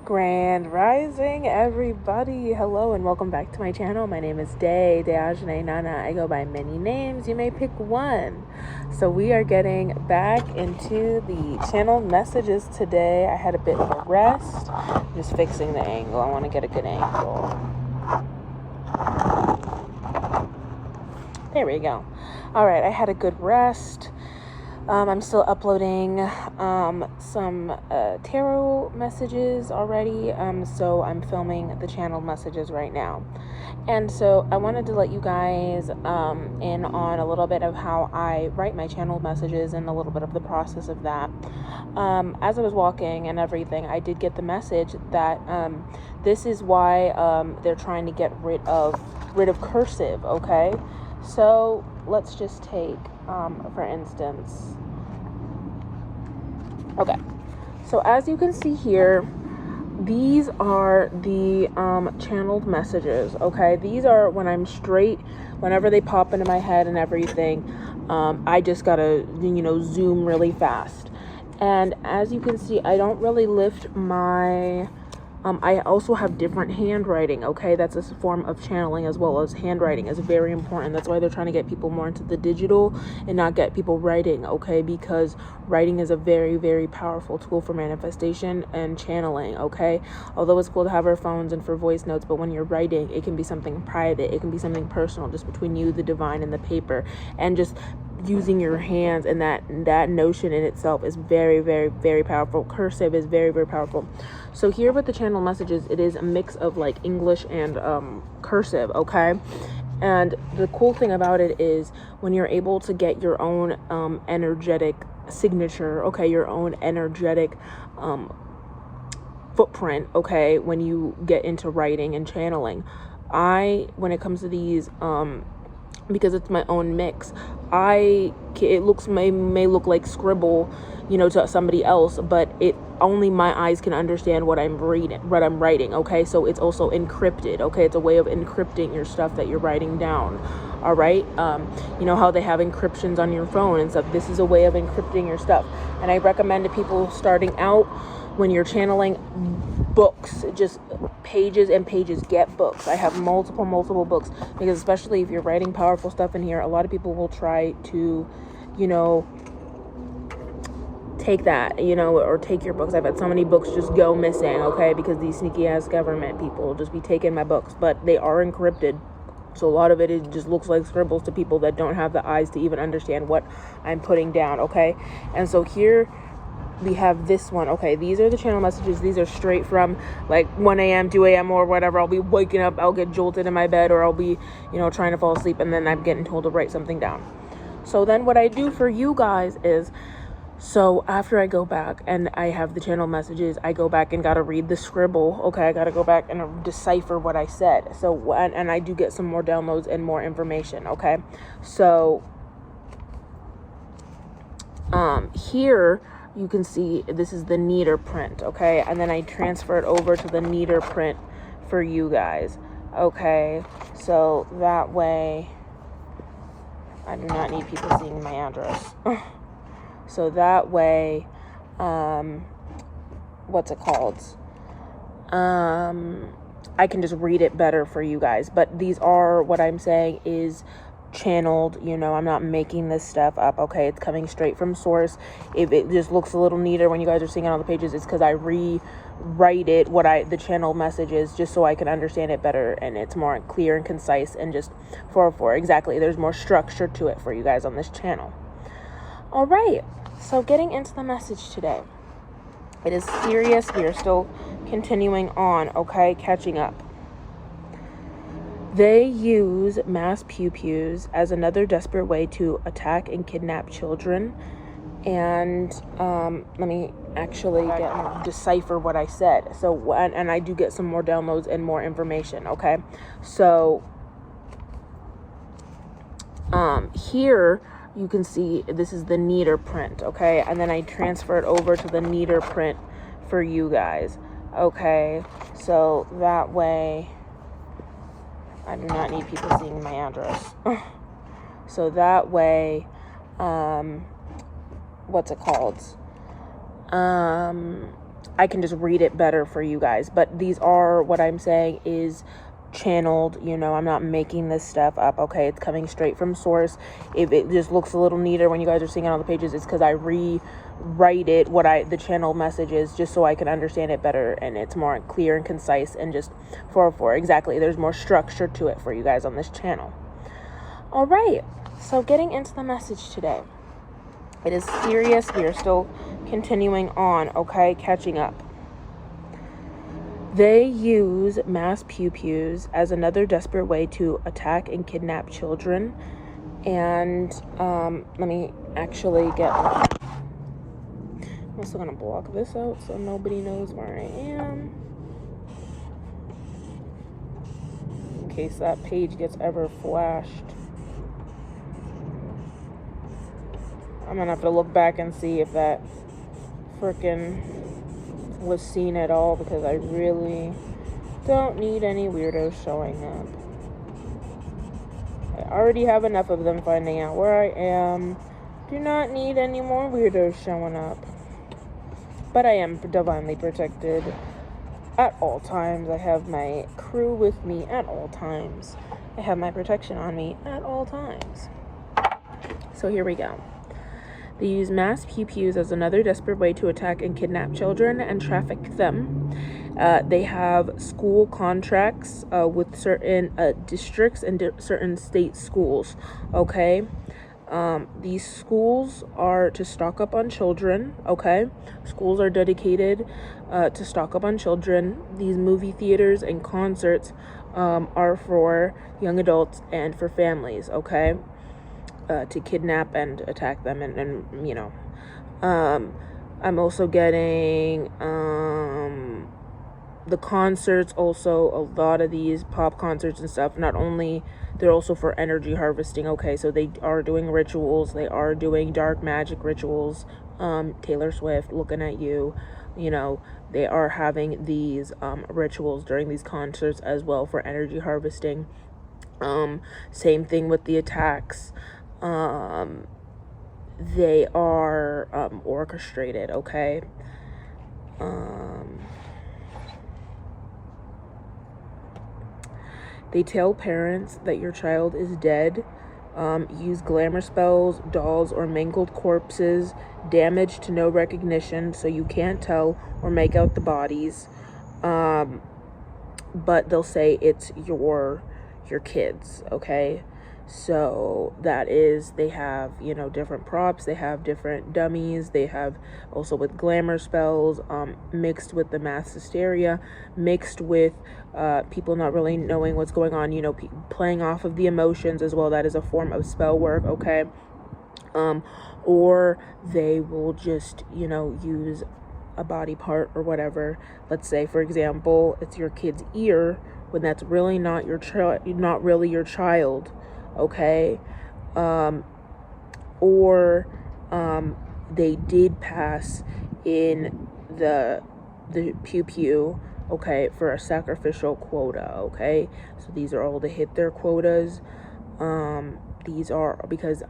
Grand Rising, everybody. Hello and welcome back to my channel. My name is ΔŻΕΝ0-FARMING. I go by many names. You may pick one. So we are getting back into the channel messages today. I had a bit of a rest. I'm just fixing the angle. I want to get a good angle. There we go. All right, I had a good rest. I'm still uploading some tarot messages already, so I'm filming the channel messages right now. And so I wanted to let you guys in on a little bit of how I write my channel messages and a little bit of the process of that. As I was walking and everything, I did get the message that this is why they're trying to get rid of cursive, okay? So let's just take for instance, okay, so as you can see here, these are the channeled messages, okay? These are when I'm straight, whenever they pop into my head and everything, I just gotta, zoom really fast. And as you can see, I don't really lift my I also have different handwriting, okay? That's a form of channeling as well as handwriting is very important. That's why they're trying to get people more into the digital and not get people writing, okay? Because writing is a very, very powerful tool for manifestation and channeling, okay? Although it's cool to have our phones and for voice notes, but when you're writing, it can be something private. It can be something personal, just between you, the divine, and the paper. And just using your hands, and that notion in itself is very, very, very powerful. Cursive is very, very powerful. So here with the channel messages, it is a mix of like English and cursive, okay? And the cool thing about it is when you're able to get your own energetic signature, okay, your own energetic footprint, okay, when you get into writing and channeling. When it comes to these, because it's my own mix, it may look like scribble, to somebody else, but only my eyes can understand what I'm writing, okay? So it's also encrypted, okay? It's a way of encrypting your stuff that you're writing down, all right? You know how they have encryptions on your phone and stuff. This is a way of encrypting your stuff. And I recommend to people starting out, when you're channeling, books, just pages and pages. Get books. I have multiple books, because especially if you're writing powerful stuff in here, a lot of people will try to, take that, or take your books. I've had so many books just go missing, okay, because these sneaky ass government people will just be taking my books, but they are encrypted. So a lot of it just looks like scribbles to people that don't have the eyes to even understand what I'm putting down, okay? And so here we have this one, okay? These are the channel messages. These are straight from like 1 a.m., 2 a.m. or whatever. I'll be waking up, I'll get jolted in my bed, or I'll be, trying to fall asleep, and then I'm getting told to write something down. So then what I do for you guys is, so after I go back and I have the channel messages, I go back and gotta read the scribble, okay? I gotta go back and decipher what I said. So, and I do get some more downloads and more information, okay? So, here you can see this is the neater print, okay? And then I transfer it over to the neater print for you guys, okay? So that way, I do not need people seeing my address. So that way, I can just read it better for you guys. But these are, what I'm saying is channeled, I'm not making this stuff up, okay? It's coming straight from source. If it just looks a little neater when you guys are seeing it on the pages, it's because I rewrite it, the channel messages, just so I can understand it better, and it's more clear and concise, and just 404, exactly. There's more structure to it for you guys on this channel. All right, so getting into the message today. It is serious. We are still continuing on, okay? Catching up. They use mass pew-pews as another desperate way to attack and kidnap children. And let me actually decipher what I said. So, and I do get some more downloads and more information, okay? So, here you can see this is the neater print, okay? And then I transfer it over to the neater print for you guys, okay? So that way, I do not need people seeing my address. So that way, I can just read it better for you guys. But these are, what I'm saying is channeled, you know, I'm not making this stuff up, okay? It's coming straight from source. If it just looks a little neater when you guys are seeing it on the pages, it's because I rewrite it, the channel message is, just so I can understand it better, and it's more clear and concise, and just 404, exactly. There's more structure to it for you guys on this channel. All right, so getting into the message today. It is serious. We are still continuing on, okay? Catching up. They use mass pew-pews as another desperate way to attack and kidnap children. And let me actually get... I'm also going to block this out so nobody knows where I am, in case that page gets ever flashed. I'm going to have to look back and see if that frickin' was seen at all, because I really don't need any weirdos showing up. I already have enough of them finding out where I am. Do not need any more weirdos showing up. But I am divinely protected at all times. I have my crew with me at all times. I have my protection on me at all times. So here we go. They use mass pew-pews as another desperate way to attack and kidnap children and traffic them. They have school contracts with certain districts and certain state schools, okay? These schools are to stock up on children, okay? Schools are dedicated to stock up on children. These movie theaters and concerts are for young adults and for families, okay? To kidnap and attack them, and you know, I'm also getting the concerts, also a lot of these pop concerts and stuff, not only, they're also for energy harvesting, okay? So they are doing rituals, they are doing dark magic rituals, Taylor Swift, looking at you, you know, they are having these rituals during these concerts as well for energy harvesting. Same thing with the attacks. They are orchestrated, okay? They tell parents that your child is dead, use glamour spells, dolls, or mangled corpses, damaged to no recognition, so you can't tell or make out the bodies. But they'll say it's your kids, okay? So that is, they have, you know, different props, they have different dummies, they have also with glamour spells, mixed with the mass hysteria, mixed with people not really knowing what's going on, you know, playing off of the emotions as well. That is a form of spell work, okay? Or they will just, you know, use a body part or whatever. Let's say, for example, it's your kid's ear, when that's really not your not really your child, okay? Or they did pass in the pew, okay, for a sacrificial quota, okay? So these are all to hit their quotas. These are because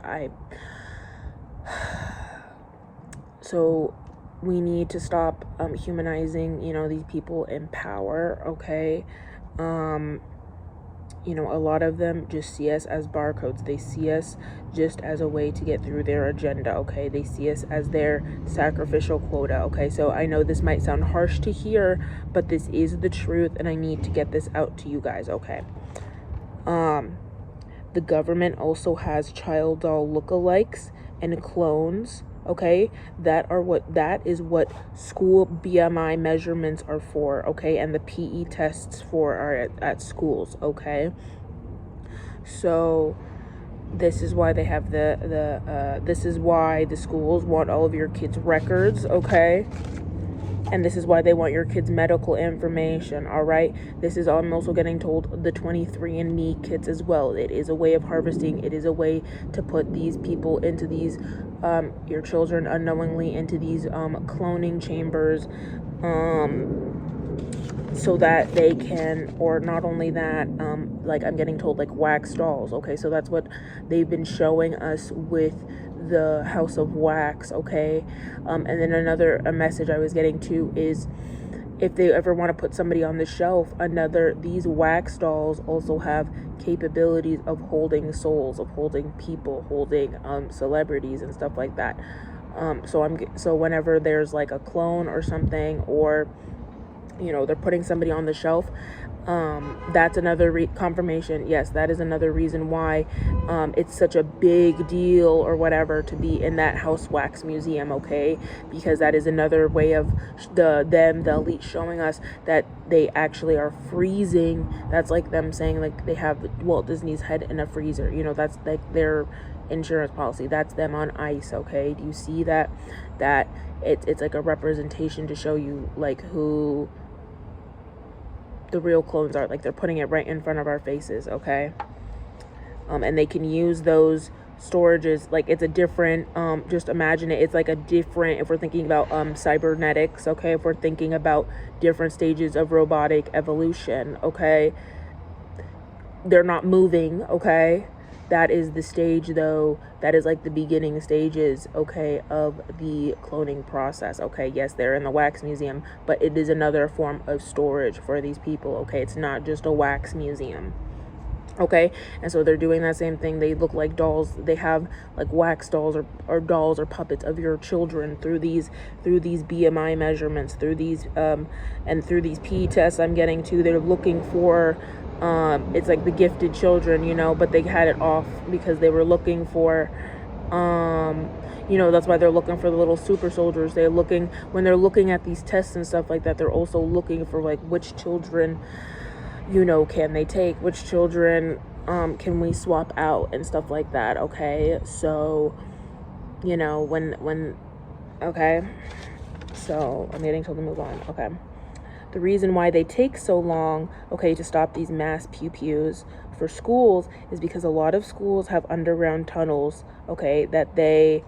so we need to stop humanizing, you know, these people in power, okay? You know, a lot of them just see us as barcodes. They see us just as a way to get through their agenda, okay? They see us as their sacrificial quota, okay? So I know this might sound harsh to hear, but this is the truth, and I need to get this out to you guys, okay? The government also has child doll lookalikes and clones, okay? That is what school BMI measurements are for, okay? And the PE tests are at schools, okay? So this is why they have this is why the schools want all of your kids' records, okay? And this is why they want your kids' medical information, all right? This is, I'm also getting told, the 23andMe kits as well. It is a way of harvesting. It is a way to put these people into these, your children unknowingly into these cloning chambers. so that they can, or not only that, like I'm getting told, like wax dolls. Okay, so that's what they've been showing us with the House of Wax. Okay, and then a message I was getting to is, if they ever want to put somebody on the shelf, these wax dolls also have capabilities of holding souls, of holding people, holding celebrities and stuff like that. So whenever there's like a clone or something, or they're putting somebody on the shelf, that's another confirmation. Yes, that is another reason why it's such a big deal or whatever to be in that House Wax Museum. Okay, because that is another way of the elite showing us that they actually are freezing. That's like them saying like they have Walt Disney's head in a freezer. That's like their insurance policy. That's them on ice. Okay, do you see that it's like a representation to show you like who the real clones are. Like they're putting it right in front of our faces. Okay, and they can use those storages. Like it's a different, just imagine it, it's like a different, if we're thinking about cybernetics. Okay, if we're thinking about different stages of robotic evolution. Okay, they're not moving. Okay, that is the stage, though. That is like the beginning stages, okay, of the cloning process. Okay, yes, they're in the wax museum, but it is another form of storage for these people. Okay, it's not just a wax museum. Okay, and so they're doing that same thing. They look like dolls. They have like wax dolls or dolls or puppets of your children through these BMI measurements, through these and through these P tests I'm getting to. They're looking for it's like the gifted children, but they had it off because they were looking for that's why they're looking for the little super soldiers. When they're looking at these tests and stuff like that, they're also looking for like which children can they take, which children can we swap out and stuff like that. Okay, so when okay, so I'm getting told to move on. Okay, the reason why they take so long, okay, to stop these mass pew-pews for schools is because a lot of schools have underground tunnels, okay, that they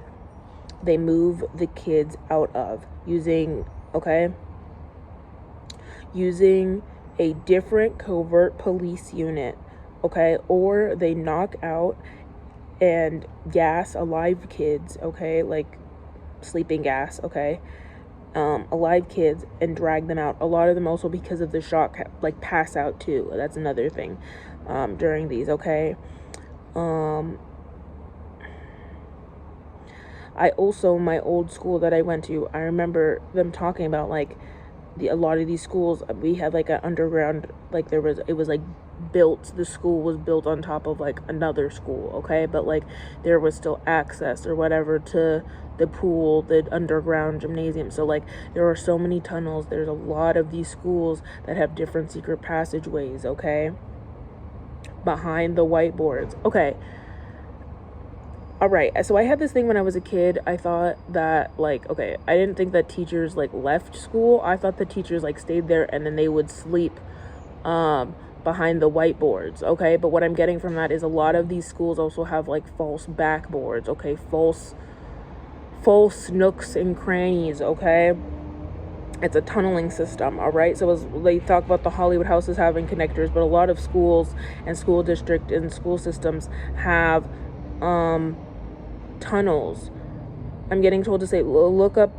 move the kids out of using a different covert police unit, okay, or they knock out and gas alive kids, okay, like sleeping gas, okay, alive kids, and drag them out. A lot of them also, because of the shock, like pass out too. That's another thing during these. Okay, I also, my old school that I went to, I remember them talking about like a lot of these schools, we had like an underground, like it was like built, the school was built on top of like another school, okay, but like there was still access or whatever to the pool, the underground gymnasium. So like there are so many tunnels. There's a lot of these schools that have different secret passageways, okay, behind the whiteboards. Okay, all right, so I had this thing when I was a kid. I thought that like, okay, I didn't think that teachers like left school. I thought the teachers like stayed there and then they would sleep behind the whiteboards, okay? But what I'm getting from that is a lot of these schools also have like false backboards, okay? False nooks and crannies, okay? It's a tunneling system, all right? So they talk about the Hollywood houses having connectors, but a lot of schools and school district and school systems have tunnels. I'm getting told to say, look up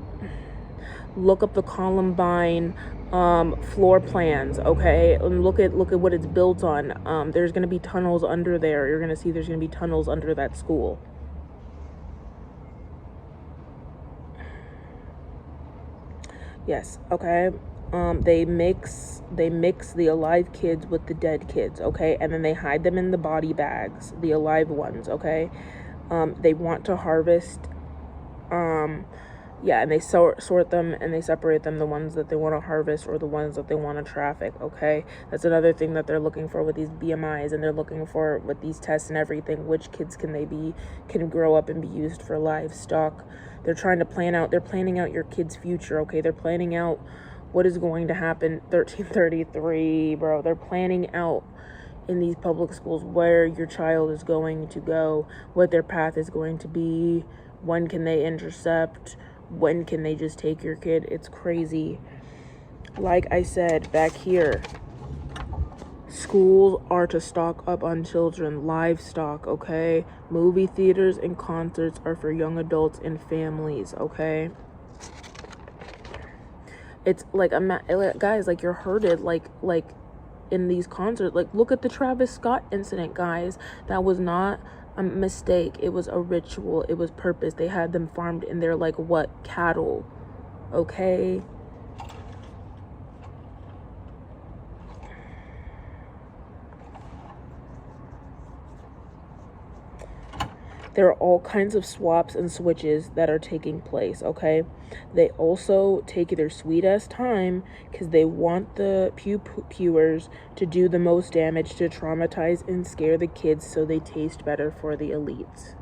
the Columbine floor plans, okay, and look at what it's built on. There's going to be tunnels under there. You're going to see there's going to be tunnels under that school. Yes, okay. They mix the alive kids with the dead kids, okay, and then they hide them in the body bags, the alive ones, okay. They want to harvest, and they sort them and they separate them, the ones that they want to harvest or the ones that they want to traffic, okay. That's another thing that they're looking for with these BMIs, and they're looking for with these tests and everything, which kids can grow up and be used for livestock. They're planning out your kid's future, okay. They're planning out what is going to happen. 1333, bro. They're planning out in these public schools where your child is going to go, what their path is going to be, when can they intercept, when can they just take your kid. It's crazy. Like I said back here, schools are to stock up on children, livestock, okay? Movie theaters and concerts are for young adults and families, okay? It's like, guys, like, you're herded, like in these concerts. Like, look at the Travis Scott incident, guys. That was not a mistake. It was a ritual. It was purpose. They had them farmed in their, like, what, cattle, okay? There are all kinds of swaps and switches that are taking place, okay? They also take their sweet-ass time because they want the pewers to do the most damage, to traumatize and scare the kids so they taste better for the elites,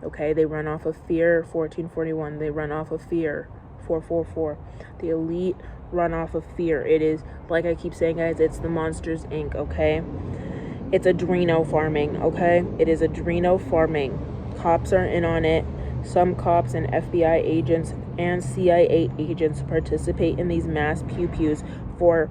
okay? They run off of fear, 1441. They run off of fear, 444. The elite run off of fear. It is, like I keep saying, guys, it's the Monsters, Inc., okay? It's adreno farming, okay? It is adreno farming. Cops are in on it. Some cops and FBI agents and CIA agents participate in these mass pew-pews for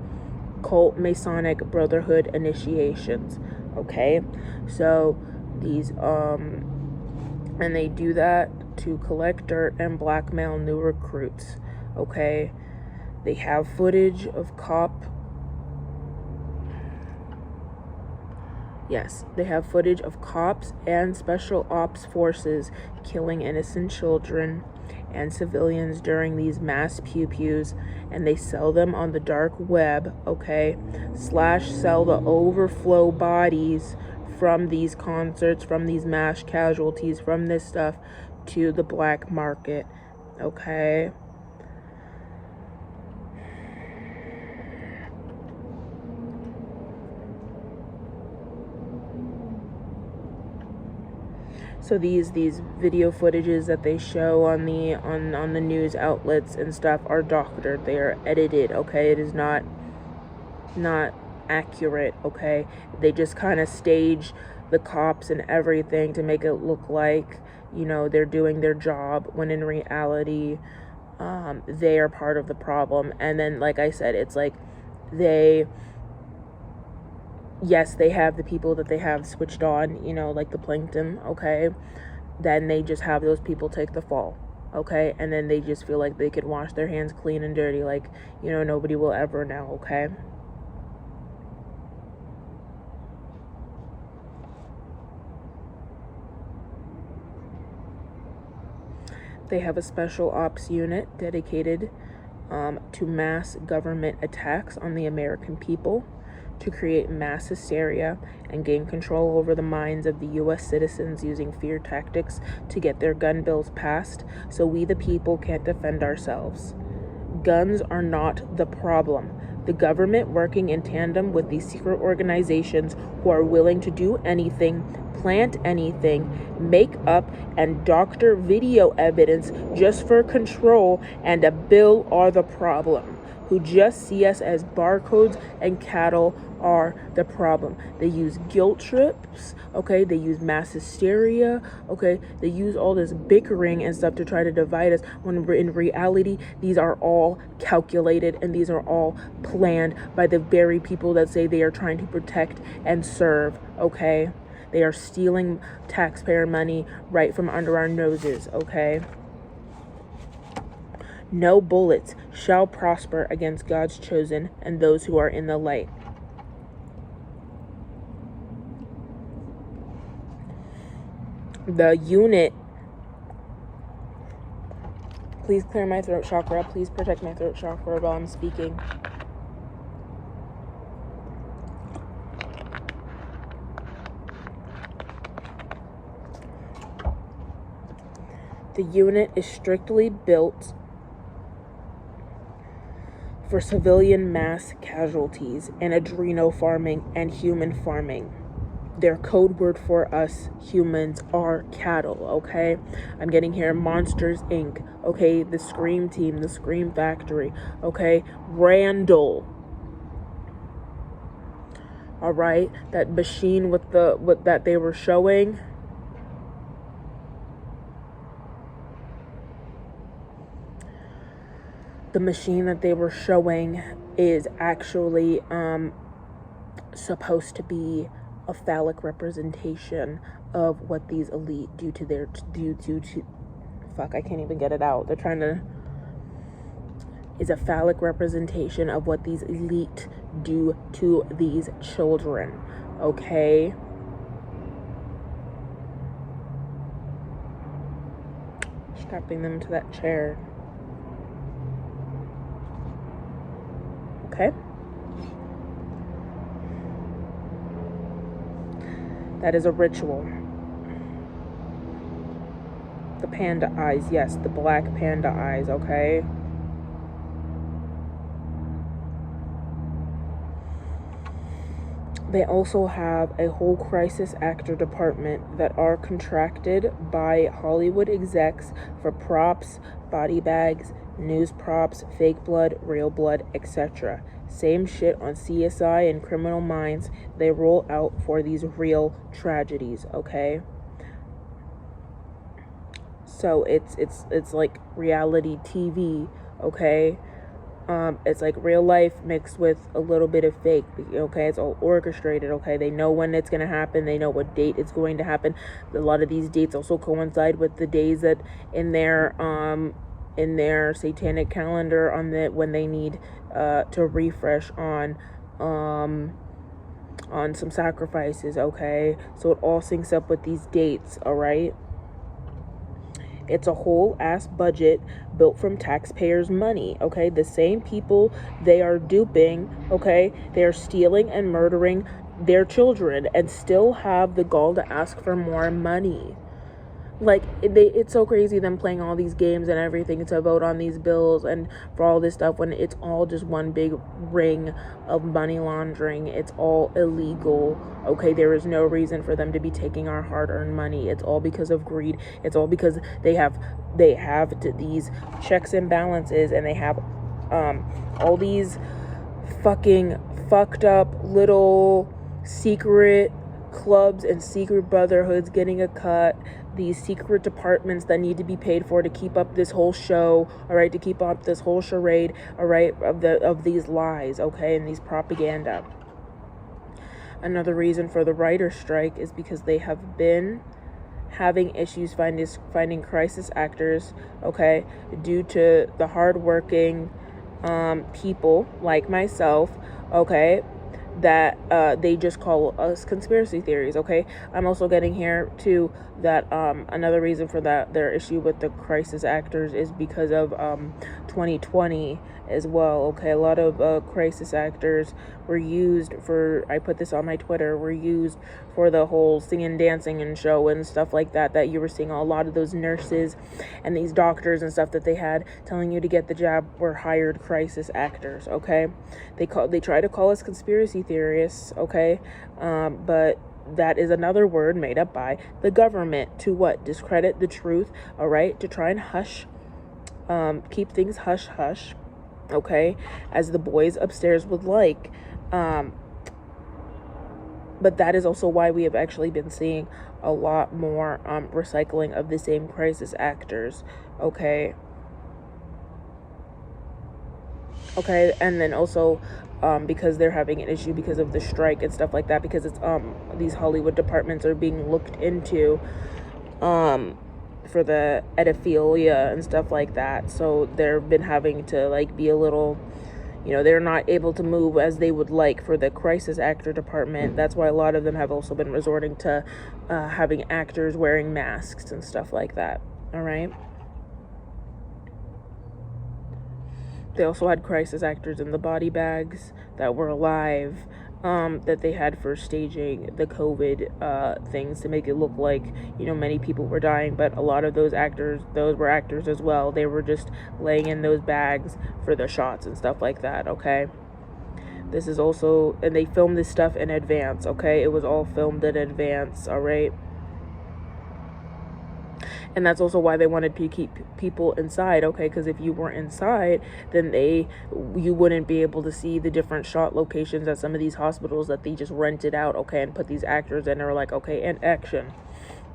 cult Masonic Brotherhood initiations, okay? So these and they do that to collect dirt and blackmail new recruits, okay? They have footage of they have footage of cops and special ops forces killing innocent children and civilians during these mass pew-pews, and they sell them on the dark web, okay? Sell the overflow bodies from these concerts, from these mass casualties, from this stuff to the black market, okay? So these video footages that they show on the news outlets and stuff are doctored. They are edited, okay? It is not accurate, okay? They just kind of stage the cops and everything to make it look like, you know, they're doing their job, when in reality, they are part of the problem. And then, like I said, it's like yes, they have the people that they have switched on, you know, like the plankton, okay? Then they just have those people take the fall, okay? And then they just feel like they could wash their hands clean and dirty, like, you know, nobody will ever know, okay? They have a special ops unit dedicated to mass government attacks on the American people, to create mass hysteria and gain control over the minds of the U.S. citizens using fear tactics to get their gun bills passed so we the people can't defend ourselves. Guns are not the problem. The government, working in tandem with these secret organizations who are willing to do anything, plant anything, make up and doctor video evidence just for control and a bill, are the problem. Who just see us as barcodes and cattle are the problem. They use guilt trips, okay? They use mass hysteria, okay? They use all this bickering and stuff to try to divide us, when in reality, these are all calculated and these are all planned by the very people that say they are trying to protect and serve, okay? They are stealing taxpayer money right from under our noses, okay? No bullets shall prosper against God's chosen and those who are in the light. The unit, please clear my throat chakra. Please protect my throat chakra while I'm speaking. The unit is strictly built for civilian mass casualties and adreno farming and human farming. Their code word for us humans are cattle, okay? I'm getting here Monsters, Inc., okay? The Scream Team, the Scream Factory, okay? Randall. All right? That machine with that they were showing. The machine that they were showing is actually supposed to be a phallic representation of what these elite do to fuck, I can't even get it out. They're trying to, is a phallic representation of what these elite do to these children, okay? Strapping them to that chair. Okay? That is a ritual. The panda eyes, yes, the black panda eyes, okay? They also have a whole crisis actor department that are contracted by Hollywood execs for props, body bags, news props, fake blood, real blood, etc. Same shit on CSI and Criminal Minds. They roll out for these real tragedies, okay? So it's like reality TV, okay? It's like real life mixed with a little bit of fake, okay? It's all orchestrated, okay? They know when it's going to happen. They know what date it's going to happen. A lot of these dates also coincide with the days that in their satanic calendar on the when they need to refresh on some sacrifices, okay? So it all syncs up with these dates, all right? It's a whole ass budget built from taxpayers' money, okay? The same people they are duping, okay? They are stealing and murdering their children and still have the gall to ask for more money. Like, it's so crazy them playing all these games and everything to vote on these bills and for all this stuff when it's all just one big ring of money laundering. It's all illegal, okay? There is no reason for them to be taking our hard-earned money. It's all because of greed. It's all because they have these checks and balances, and they have all these fucking fucked up little secret clubs and secret brotherhoods getting a cut, these secret departments that need to be paid for to keep up this whole show, all right, to keep up this whole charade, all right, of these lies, okay, and these propaganda. Another reason for the writer's strike is because they have been having issues finding crisis actors, okay, due to the hardworking people like myself, okay, that they just call us conspiracy theories, okay? I'm also getting here to that another reason for that their issue with the crisis actors is because of 2020 as well, okay? A lot of crisis actors were used for, I put this on my Twitter, were used for the whole singing, dancing and show and stuff like that you were seeing. A lot of those nurses and these doctors and stuff that they had telling you to get the job were hired crisis actors, okay? They try to call us conspiracy theorists, okay? But that is another word made up by the government to what? Discredit the truth, all right? To try and hush, keep things hush-hush, okay? As the boys upstairs would like. But that is also why we have actually been seeing a lot more recycling of the same crisis actors, okay? Okay, and then also because they're having an issue because of the strike and stuff like that, because it's these Hollywood departments are being looked into for the pedophilia and stuff like that. So they've been having to like be a little, they're not able to move as they would like for the crisis actor department. That's why a lot of them have also been resorting to having actors wearing masks and stuff like that. All right. They also had crisis actors in the body bags that were alive, that they had for staging the COVID things to make it look like, many people were dying. But a lot of those were actors as well. They were just laying in those bags for the shots and stuff like that, okay? This is also, and they filmed this stuff in advance, okay? It was all filmed in advance, all right? And that's also why they wanted to keep people inside, okay? Because if you weren't inside, then you wouldn't be able to see the different shot locations at some of these hospitals that they just rented out, okay? And put these actors in. They were like, okay, and action,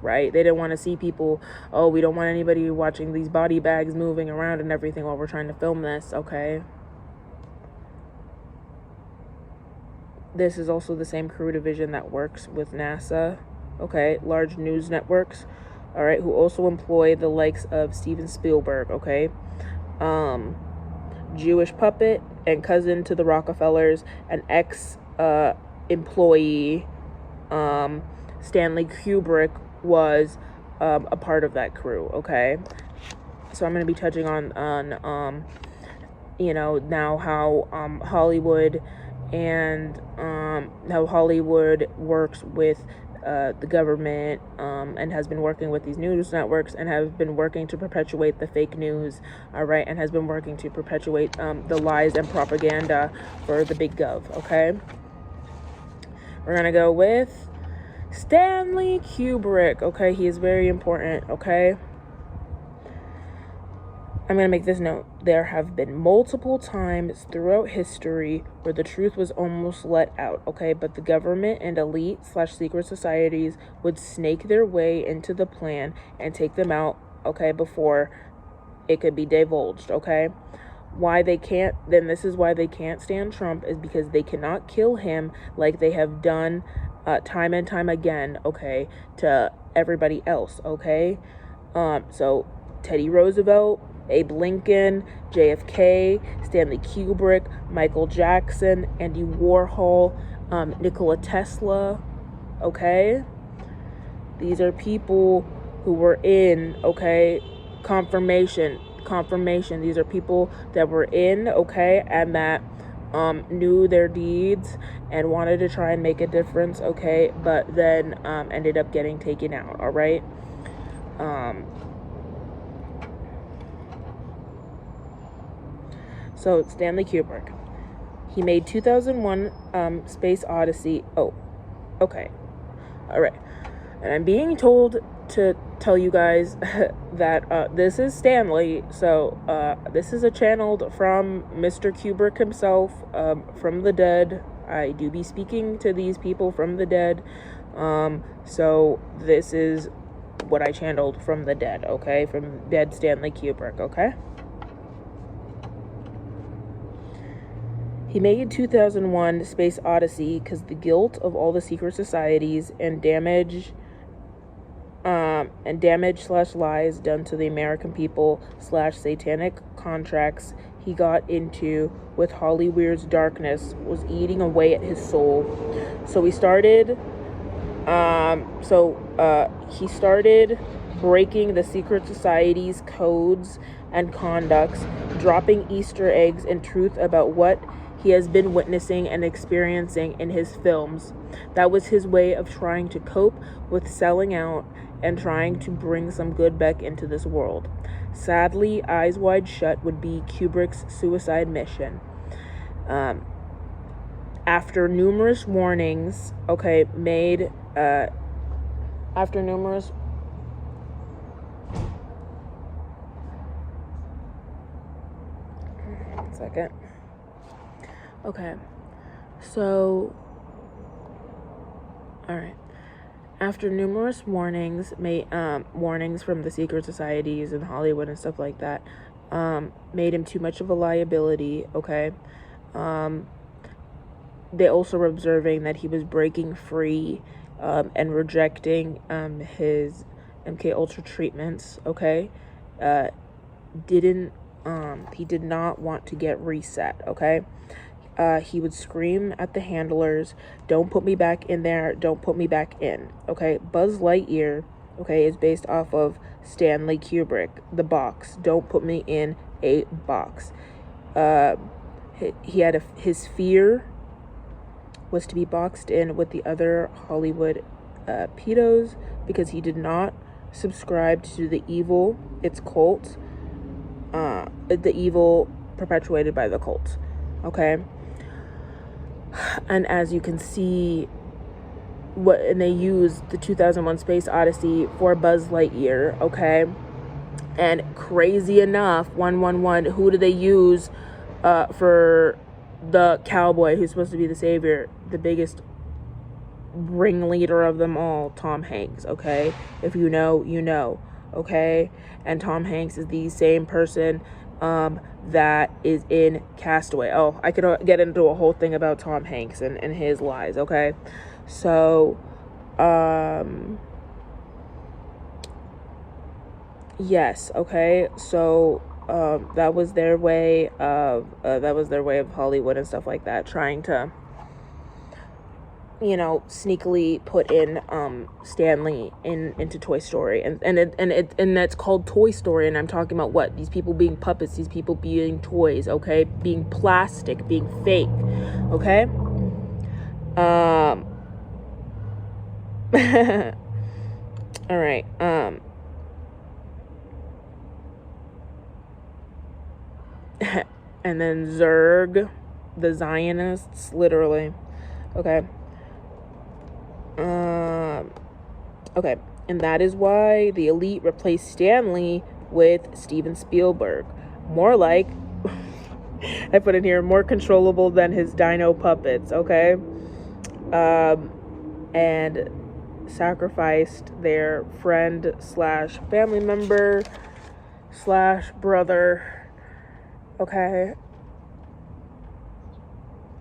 right? They didn't want to see people, we don't want anybody watching these body bags moving around and everything while we're trying to film this, okay? This is also the same crew division that works with NASA, okay, large news networks, all right, who also employ the likes of Steven Spielberg, okay, Jewish puppet and cousin to the Rockefellers, an ex-employee, Stanley Kubrick was a part of that crew, okay? So I'm going to be touching on you know, now how Hollywood and how Hollywood works with the government and has been working with these news networks and have been working to perpetuate the fake news, all right, and has been working to perpetuate the lies and propaganda for the big gov, okay? We're going to go with Stanley Kubrick, okay? He is very important, okay? I'm going to make this note. There have been multiple times throughout history where the truth was almost let out, okay? But the government and elite/secret societies would snake their way into the plan and take them out, okay, before it could be divulged, okay? This is why they can't stand Trump, is because they cannot kill him like they have done time and time again, okay, to everybody else, okay? So Teddy Roosevelt, Abe Lincoln, JFK, Stanley Kubrick, Michael Jackson, Andy Warhol, Nikola Tesla, okay? These are people who were in, okay, confirmation. These are people that were in, okay, and that knew their deeds and wanted to try and make a difference, okay, but then ended up getting taken out, all right? So Stanley Kubrick, he made 2001 Space Odyssey. Oh, okay, all right. And I'm being told to tell you guys that this is Stanley. So this is a channeled from Mr. Kubrick himself, from the dead. I do be speaking to these people from the dead. So this is what I channeled from the dead, okay? From dead Stanley Kubrick, okay? He made 2001 Space Odyssey because the guilt of all the secret societies and damage/lies done to the American people/satanic contracts he got into with Hollywood's darkness was eating away at his soul. So he started breaking the secret society's codes and conducts, dropping Easter eggs and truth about what he has been witnessing and experiencing in his films. That was his way of trying to cope with selling out and trying to bring some good back into this world. Sadly, Eyes Wide Shut would be Kubrick's suicide mission. After numerous warnings, okay, made, after numerous second. Okay, so, all right. After numerous warnings, warnings from the secret societies and Hollywood and stuff like that, made him too much of a liability, okay? They also were observing that he was breaking free and rejecting his MK Ultra treatments, okay? He did not want to get reset, okay? He would scream at the handlers, "Don't put me back in there, don't put me back in," okay? Buzz Lightyear, okay, is based off of Stanley Kubrick, the box. Don't put me in a box. He had his fear was to be boxed in with the other Hollywood pedos because he did not subscribe to the evil, its cult, the evil perpetuated by the cult, okay? And as you can see, and they used the 2001 Space Odyssey for Buzz Lightyear, okay? And crazy enough, 111, who do they use for the cowboy who's supposed to be the savior, the biggest ringleader of them all? Tom Hanks, okay? If you know, you know, okay? And Tom Hanks is the same person that is in Castaway. Oh, I could get into a whole thing about Tom Hanks and his lies, okay? So, yes, okay? So, that was their way of Hollywood and stuff like that, trying to, you know, sneakily put in Stanley into Toy Story, and that's called Toy Story, and I'm talking about what, these people being puppets, these people being toys, okay, being plastic, being fake, okay. All right. And then Zerg, the Zionists, literally, okay. Okay, and that is why the elite replaced Stanley with Steven Spielberg. More like, I put in here, more controllable than his dino puppets, okay? And sacrificed their friend slash family member slash brother, okay?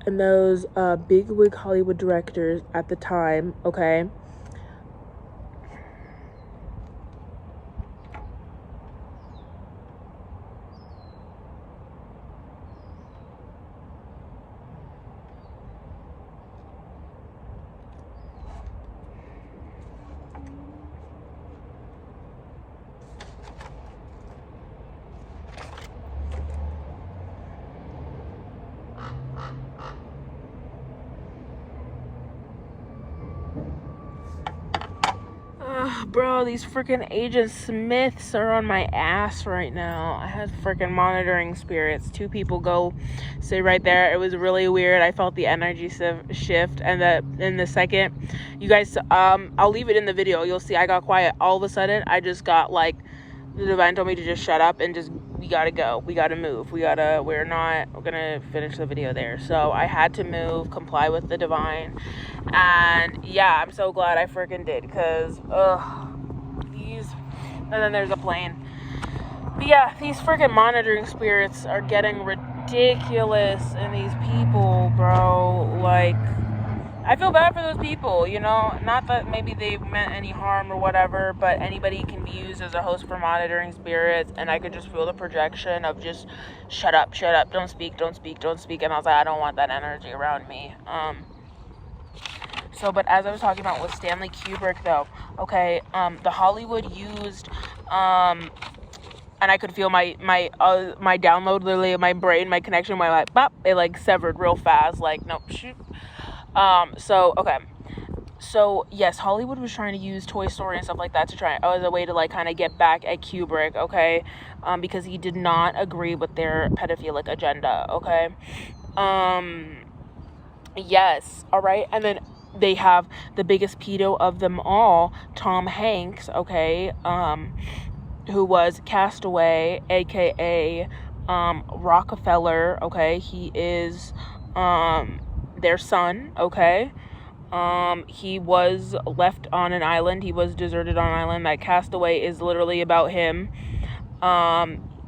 And those bigwig Hollywood directors at the time, okay? Bro, these freaking Agent Smiths are on my ass right now. I had freaking monitoring spirits. 2 people go sit right there. It was really weird. I felt the energy shift, and in the second, you guys, I'll leave it in the video. You'll see I got quiet. All of a sudden, I just got like, the divine told me to just shut up and just, we gotta go. We gotta move. We're gonna finish the video there. So I had to move, comply with the divine. And yeah, I'm so glad I freaking did, because, and then there's a plane. But yeah, these freaking monitoring spirits are getting ridiculous, and these people, bro, like, I feel bad for those people, you know, not that maybe they meant any harm or whatever, but anybody can be used as a host for monitoring spirits, and I could just feel the projection of just, shut up, don't speak, and I was like, I don't want that energy around me. So, but as I was talking about with Stanley Kubrick, though, okay, the Hollywood used, and I could feel my download, literally, my brain, my connection, my, like, bop, it, like, severed real fast, like, nope, shoot. So, okay. So, yes, Hollywood was trying to use Toy Story and stuff like that as a way to, like, kind of get back at Kubrick, okay, because he did not agree with their pedophilic agenda, okay. Yes, all right, and then they have the biggest pedo of them all, Tom Hanks, okay, who was Castaway, aka Rockefeller, okay. He is their son, okay. He was left on an island. He was deserted on an island. That Castaway is literally about him.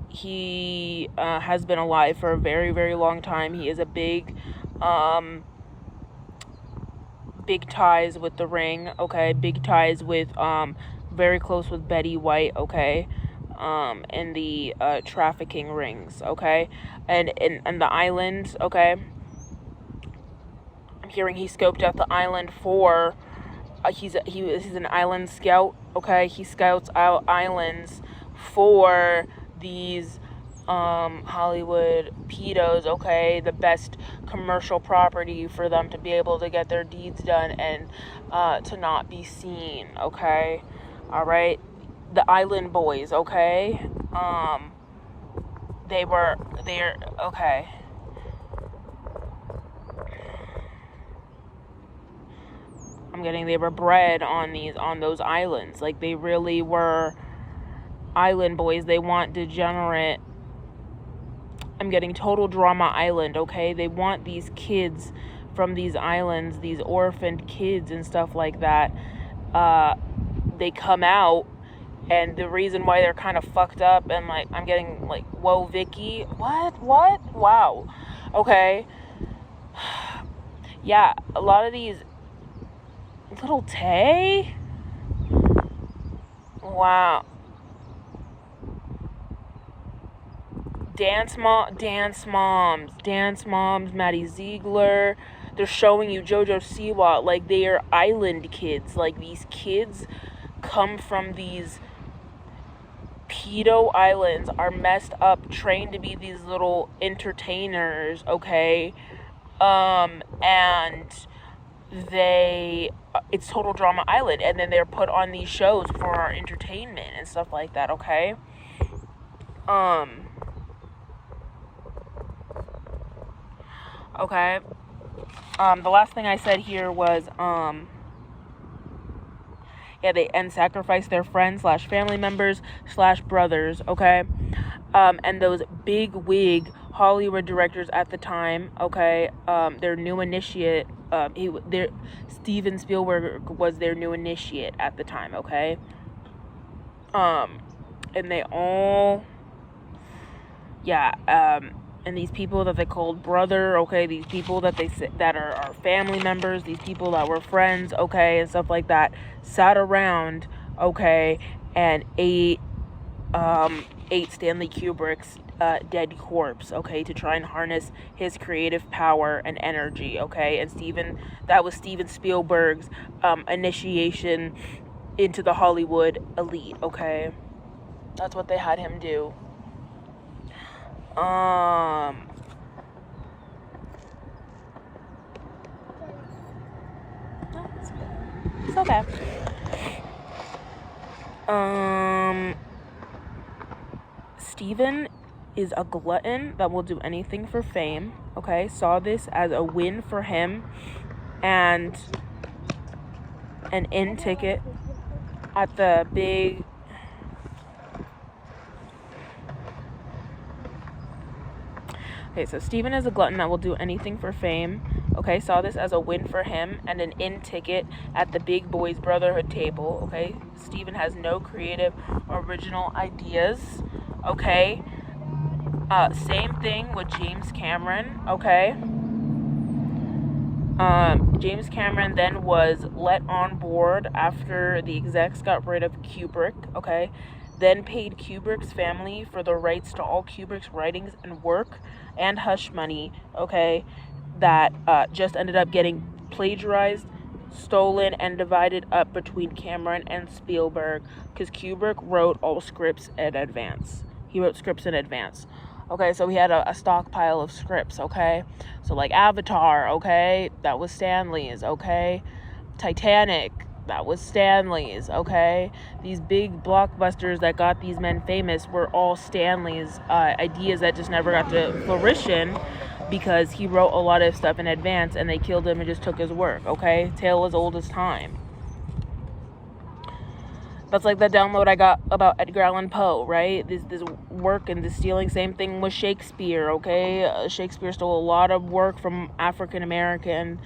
He has been alive for a very, very long time. He is a big ties with the ring, okay, big ties with, very close with Betty White, okay, in the, trafficking rings, okay, and the islands, okay, I'm hearing he scoped out the island for, he's an island scout, okay, he scouts out islands for these, Hollywood pedos, okay, the best commercial property for them to be able to get their deeds done and to not be seen, okay, all right, the island boys, okay, they're okay, they were bred on those islands, like, they really were island boys. They want degenerate, I'm getting total drama island, okay? They want these kids from these islands, these orphaned kids and stuff like that. They come out and the reason why they're kind of fucked up, and like I'm getting like, whoa, Vicky, what, wow, okay. Yeah, a lot of these little Tay, wow. Dance moms, Maddie Ziegler. They're showing you JoJo Siwa like they are island kids. Like these kids come from these pedo islands, are messed up, trained to be these little entertainers, okay? And it's total drama island, and then they're put on these shows for our entertainment and stuff like that, okay? Okay. The last thing I said here was, and sacrifice their friends / family members / brothers, okay? And those big wig Hollywood directors at the time, okay, their new initiate, Steven Spielberg was their new initiate at the time, okay? And they all, and these people that they called brother, okay, these people that that are family members, these people that were friends, okay, and stuff like that, sat around, okay, and ate Stanley Kubrick's dead corpse, okay, to try and harness his creative power and energy, okay. And that was Steven Spielberg's initiation into the Hollywood elite, okay. That's what they had him do. No, it's okay. Steven is a glutton that will do anything for fame, okay? Saw this as a win for him and an in ticket at the big Okay, so Steven is a glutton that will do anything for fame. Okay, saw this as a win for him and an in ticket at the big boys brotherhood table. Okay, Steven has no creative original ideas. Okay, same thing with James Cameron. Okay, James Cameron then was let on board after the execs got rid of Kubrick. Okay, then paid Kubrick's family for the rights to all Kubrick's writings and work and hush money, okay, that just ended up getting plagiarized, stolen, and divided up between Cameron and Spielberg, because Kubrick wrote all scripts in advance. He wrote scripts in advance. Okay, so he had a stockpile of scripts, okay? So like Avatar, okay, that was Stanley's, okay? Titanic, that was Stanley's, okay? These big blockbusters that got these men famous were all Stanley's ideas that just never got to fruition because he wrote a lot of stuff in advance and they killed him and just took his work, okay? Tale as old as time. That's like the download I got about Edgar Allan Poe, right? This work and this stealing. Same thing with Shakespeare, okay? Shakespeare stole a lot of work from African American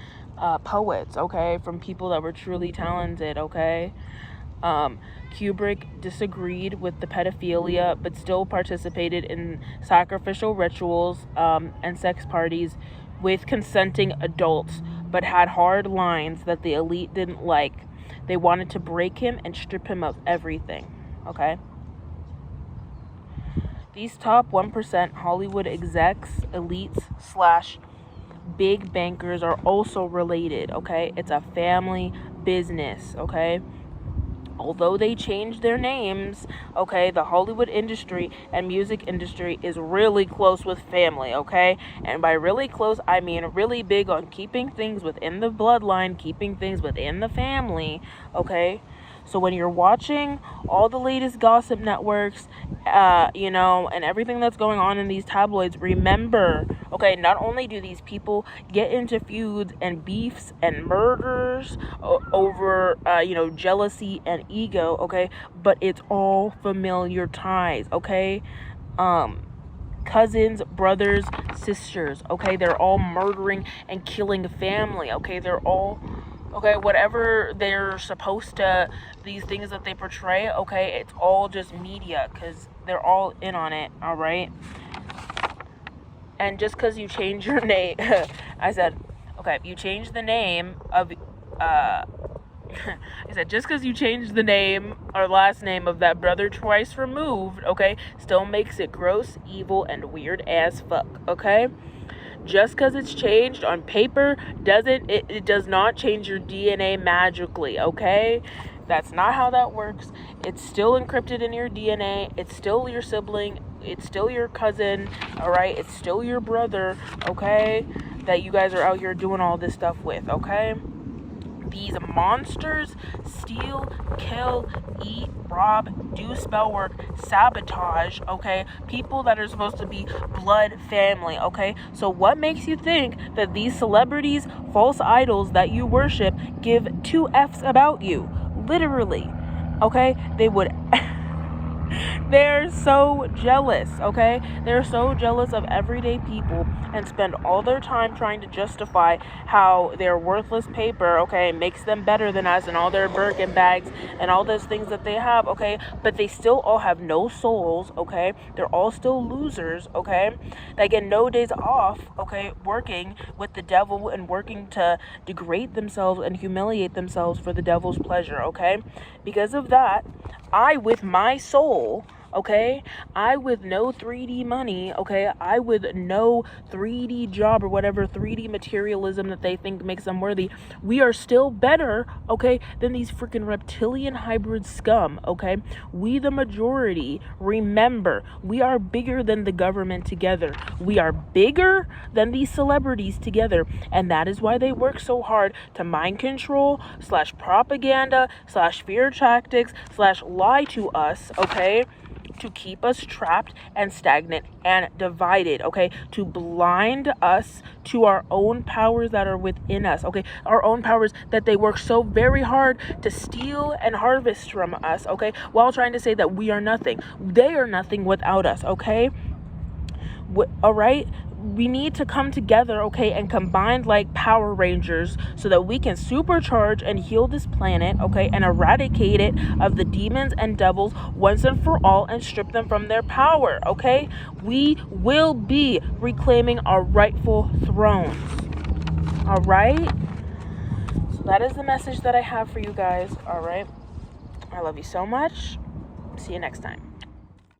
poets, okay? From people that were truly talented, okay? Kubrick disagreed with the pedophilia, but still participated in sacrificial rituals and sex parties with consenting adults, but had hard lines that the elite didn't like. They wanted to break him and strip him of everything, okay? These top 1% Hollywood execs, elites / big bankers are also related, okay? It's a family business, okay? Although they changed their names, okay, the Hollywood industry and music industry is really close with family, okay? And by really close, I mean really big on keeping things within the bloodline, keeping things within the family, okay? So when you're watching all the latest gossip networks, and everything that's going on in these tabloids, remember, okay, not only do these people get into feuds and beefs and murders over, jealousy and ego, okay, but it's all familiar ties, okay? Cousins, brothers, sisters, okay? They're all murdering and killing family, okay? They're all okay? Whatever they're supposed to, these things that they portray, okay, it's all just media, because they're all in on it, all right? And just because you change your name, I said, okay, you change the name of, I said, just because you changed the name or last name of that brother twice removed, okay, still makes it gross, evil, and weird as fuck, okay? Just because it's changed on paper it does not change your DNA magically, okay? That's not how that works. It's still encrypted in your DNA. It's still your sibling. It's still your cousin, all right? It's still your brother, okay? That you guys are out here doing all this stuff with, okay? These monsters steal, kill, eat, rob, do spell work, sabotage, okay? People that are supposed to be blood family, okay? So what makes you think that these celebrities, false idols that you worship, give two F's about you? Literally, okay? They would... They're so jealous, okay? They're so jealous of everyday people and spend all their time trying to justify how their worthless paper, okay, makes them better than us and all their Birkin bags and all those things that they have, okay? But they still all have no souls, okay? They're all still losers, okay? They get no days off, okay, working with the devil and working to degrade themselves and humiliate themselves for the devil's pleasure, okay? Because of that, I, with my soul, okay, I with no 3D money, okay, I with no 3D job or whatever 3D materialism that they think makes them worthy, we are still better, okay, than these freaking reptilian hybrid scum, okay? We, the majority, remember, we are bigger than the government together. We are bigger than these celebrities together, and that is why they work so hard to mind control / propaganda / fear tactics / lie to us, okay? To keep us trapped and stagnant and divided, okay? To blind us to our own powers that are within us, okay? Our own powers that they work so very hard to steal and harvest from us, okay? While trying to say that we are nothing. They are nothing without us, okay? All right? We need to come together, okay, and combine like Power Rangers so that we can supercharge and heal this planet, okay, and eradicate it of the demons and devils once and for all and strip them from their power, okay? We will be reclaiming our rightful thrones, all right? So that is the message that I have for you guys, all right? I love you so much. See you next time.